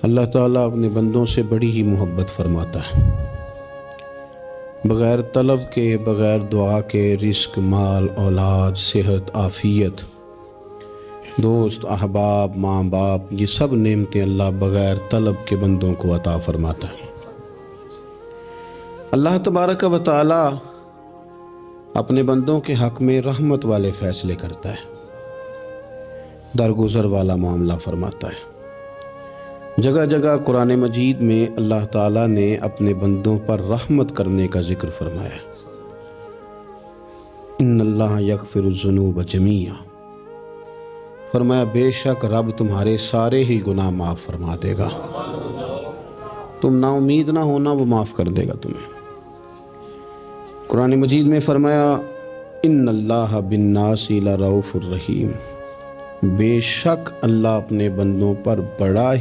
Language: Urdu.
اللہ تعالیٰ اپنے بندوں سے بڑی ہی محبت فرماتا ہے۔ بغیر طلب کے، بغیر دعا کے رزق، مال، اولاد، صحت، عافیت، دوست، احباب، ماں باپ، یہ سب نعمتیں اللہ بغیر طلب کے بندوں کو عطا فرماتا ہے۔ اللہ تبارک و تعالی اپنے بندوں کے حق میں رحمت والے فیصلے کرتا ہے، درگزر والا معاملہ فرماتا ہے۔ جگہ جگہ قرآن مجید میں اللہ تعالیٰ نے اپنے بندوں پر رحمت کرنے کا ذکر فرمایا ہے۔ ان اللہ یغفر الذنوب جمیعا، فرمایا بے شک رب تمہارے سارے ہی گناہ معاف فرما دے گا، تم نا امید نہ ہونا، وہ معاف کر دے گا تمہیں۔ قرآن مجید میں فرمایا ان اللہ بالناس لرؤوف الرحیم، بے شک اللہ اپنے بندوں پر بڑا